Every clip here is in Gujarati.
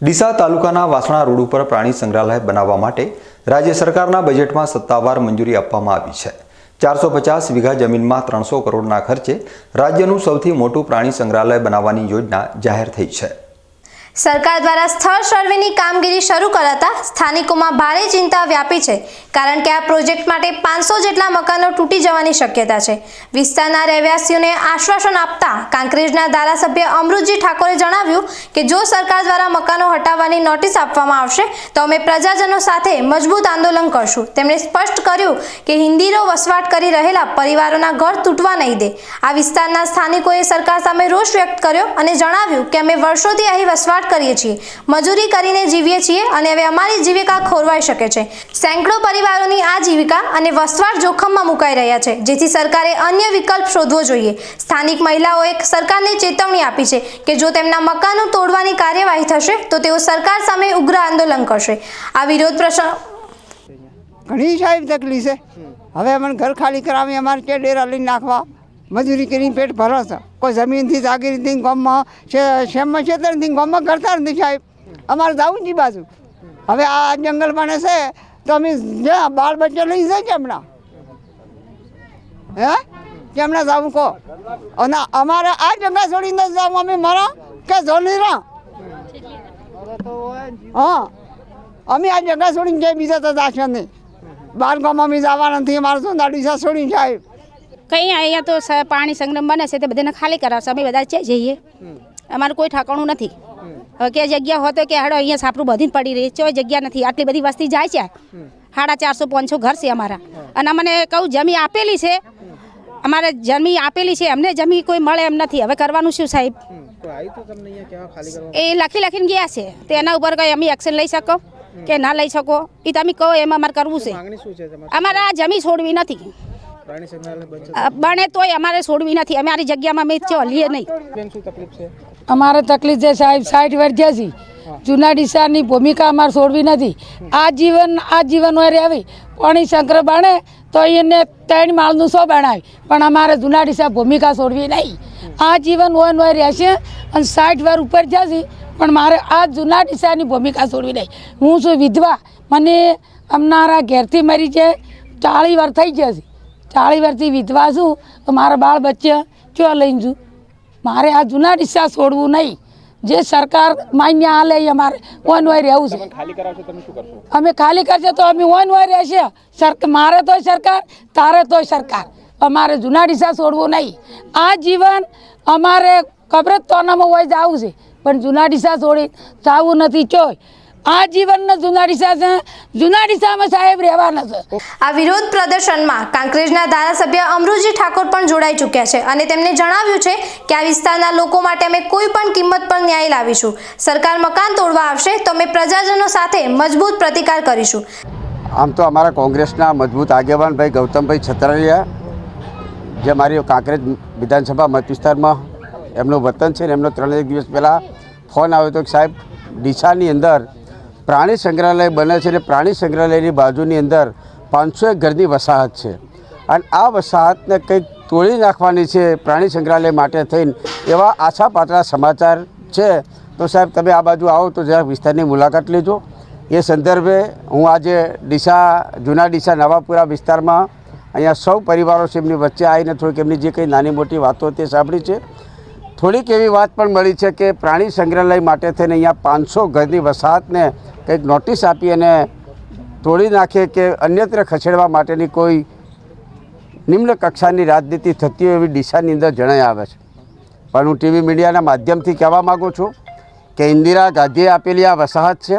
ડીસા તાલુકાના વાસણા રોડ ઉપર પ્રાણી સંગ્રહાલય બનાવવા માટે રાજ્ય સરકારના બજેટમાં સત્તાવાર મંજૂરી આપવામાં આવી છે। 450 વીઘા જમીનમાં 300 કરોડના ખર્ચે રાજ્યનું સૌથી મોટું પ્રાણી સંગ્રહાલય બનાવવાની યોજના જાહેર થઈ છે। सरकार द्वारा स्थल सर्वेनी कामगीरी शुरू कराता स्थानिकों में भारे चिंता व्यापी है, कारण के आ प्रोजेक्ट माटे 500 जेटला मकानों तूटी जवानी शक्यता है। विस्तारना રહેવાસીઓને आश्वासन आपता कांकरेजना धारासभ्य अमृतजी ठाकोरे जणाव्યું કે જો सरकार द्वारा मकानों हटावવાની नोटिस આપવામાં આવશે તો અમે પ્રજાજનો સાથે મજબૂત આંદોલન કરશું। તેમણે સ્પષ્ટ કર્યું કે હિન્દીરો વસવાટ કરી રહેલા પરિવારોના ઘર તૂટવા નહીં દે। આ વિસ્તારના સ્થાનિકોએ સરકાર સામે રોષ વ્યક્ત કર્યો અને જણાવ્યું કે અમે વર્ષોથી અહીં વસવાટ કરીએ છીએ, મજૂરી કરીને જીવીએ છીએ અને હવે અમારી જીવિકા ખોરવાઈ શકે છે। સેંકડો પરિવારોની આ જીવિકા અને વસવાટ જોખમમાં મુકાઈ રહ્યા છે, જેથી સરકારે અન્ય વિકલ્પ શોધવો જોઈએ। સ્થાનિક મહિલાઓએ સરકારને ચેતવણી આપી છે કે જો તેમના મકાનો તોડવાની કાર્યવાહી થશે તો તેઓ સરકાર સામે ઉગ્ર આંદોલન કરશે। આ વિરોધ પ્રશ્ન ઘણી સાહેબ તકલીફ છે। હવે અમને ઘર ખાલી કરાવી અમારે કે ડેરા લઈને નાખવા મજૂરી કરીને પેટ ભરાશે। કોઈ જમીનથી જાગીરથી ગામમાં શેમમાં ક્ષેત્રથી ગામમાં કરતા નથી સાહેબ। અમારે જવું જ બાજુ હવે આ જંગલ બને છે તો અમે જ્યાં બાળ બચ્ચા લઈ જાય કેમના હે કેમના જવું કહો। અને અમારે આ જંગલ છોડીને જવું અમે મરા કે જોલી રા હા અમે આ જંગલ છોડીને જાય બીજા તો દાશે નહીં। બાર ગામમાં અમે જવાના નથી। અમારે શું દાડીસા છોડીને સાહેબ कहीं अँ तो पानी संग्रह बने से बधाने खाली करावशे। अमे बधा चे जईए, अमारुं कोई ठेकाणुं नथी। हवे के जग्या होय तो के हेडो अहींया सापडું बधीने पड़ी रही चोय जग्या नथी। आटली बधी वस्ती जाय छे, 450-500 घर छे अमारा। अने अमने कहूं जमीन आपेली छे, अमारे जमीन आपेली छे, अमने जमीन कोई मळे एम नथी। हवे करवानुं शुं साहेब? ए लखी गया छे तो एना उपर कई अमे एक्शन लई शको के ना लई शको ए तमे कहो। एम अमारे करवुं छे। अमारे आ जमीन छोड़वी नथी, बने तो अमारे छोड़वी नहीं। अमारी जग्या में अमे चलीए नहीं। अमारे तकलीफ है साहब 60 वर्ष जैसी जूना ડીસા ની भूमिका अमारे छोड़वी नहीं। आजीवन वे रही पानी संग्रह बने तो એને 3 માળનું 100 बनावे, पण अमारे जूना ડીસા भूमिका छोड़वी नहीं। आजीवन वन वे रहशे अने 60 वर्ष ऊपर जैसी पण मारे आ जूना ડીસાની भूमिका छोड़वी नहीं। हूँ छुं विधवा, मने अमनारा घेरथी मरी जाए 40 वर्ष थई जशे। 40 वर्षથી विधवा छूँ तो मारा बाळ बच्चा क्यों लईने जूँ? मारे आ जूना ડીસા छोड़वू नहीं। जे सरकार मान्य आले अमारे वन वे रहवुं छे। अमे खाली करशे तो अमे वन वे रहेशे। मारे तो सरकार, तारे तो सरकार। अमारे जूना ડીસા छोड़वू नहीं। आ जीवन अमारे कब्रस्तानमां होय जावुं छे, पण जूना ડીસા छोड़ी जावुं नथी। चोय आ जीवन जूना ડીસા से जूना ડીસા में साहेब રહેવાના છે। આ વિરોધ પ્રદર્શનમાં કાંકરેજના ધારાસભ્ય અમૃતજી ઠાકોર પણ જોડાઈ ચૂક્યા છે અને તેમણે જણાવ્યું છે કે આ વિસ્તારના લોકો માટે અમે કોઈ પણ કિંમત પર ન્યાય લાવીશું। સરકાર મકાન તોડવા આવશે તો અમે પ્રજાજનો સાથે મજબૂત પ્રતિકાર કરીશું। આમ તો અમારા કોંગ્રેસના મજબૂત આગેવાન ભાઈ ગૌતમભાઈ છતરાલિયા, જે મારી કાંકરેજ વિધાનસભા મત વિસ્તારમાં એમનું વતન છે, એમનો 3 દિવસ પહેલાં ફોન આવ્યો હતો કે સાહેબ ડીસાની અંદર प्राणी संग्रहालय बने छे। प्राणी संग्रहालय बाजूनी अंदर 501 घरनी वसाहत है और आ वसाहत ने कई तोड़ी नाखवानी है प्राणी संग्रहालय माटे थईने एवा आछा पातळा समाचार है। तो साहेब तमे आ बाजू आओ तो जरा विस्तारनी मुलाकात लेजो। ये संदर्भे हूँ आज ડીસા जूना ડીસા नवापुरा विस्तार में अहींया सौ परिवारों से एमनी वच्चे आवीने थोड़ीक एमनी जे कई नानी मोटी वातो ते सांभळी छे। थोड़ीक एवी वात पण मळी छे के प्राणी संग्रहालय माटे थईने अहींया 500 घरनी वसाहत ने કંઈક નોટિસ આપી અને તોડી નાખે કે અન્યત્ર ખસેડવા માટેની કોઈ નિમ્ન કક્ષાની રાજનીતિ થતી હોય એવી ડીસાની અંદર જણાઈ આવે છે। પણ હું ટીવી મીડિયાના માધ્યમથી કહેવા માગું છું કે ઇન્દિરા ગાંધીએ આપેલી આ વસાહત છે।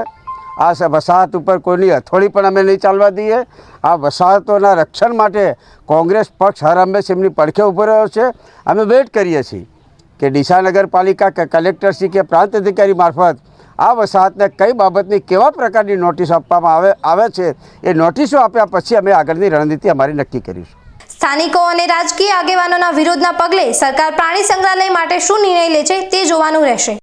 આ વસાહત ઉપર કોઈની હથોડી પણ અમે નહીં ચાલવા દઈએ। આ વસાહતોના રક્ષણ માટે કોંગ્રેસ પક્ષ હર હંમેશ એમની પડખે ઊભો રહ્યો છે। અમે વેટ કરીએ છીએ કે ડીસા નગરપાલિકા કે કલેક્ટરશ્રી કે પ્રાંત અધિકારી મારફત आ वसाहतने कई बाबतनी केवा प्रकारनी नोटिस आपवामां आवे छे ए नोटिसो आप्या पछी अमे आगळनी रणनीति अमारी नक्की करीशुं। સ્થાનિકો અને રાજકીય આગેવાનોના વિરોધના પગલે સરકાર પ્રાણી સંગ્રહાલય માટે શું નિર્ણય લે છે તે જોવાનું રહેશે।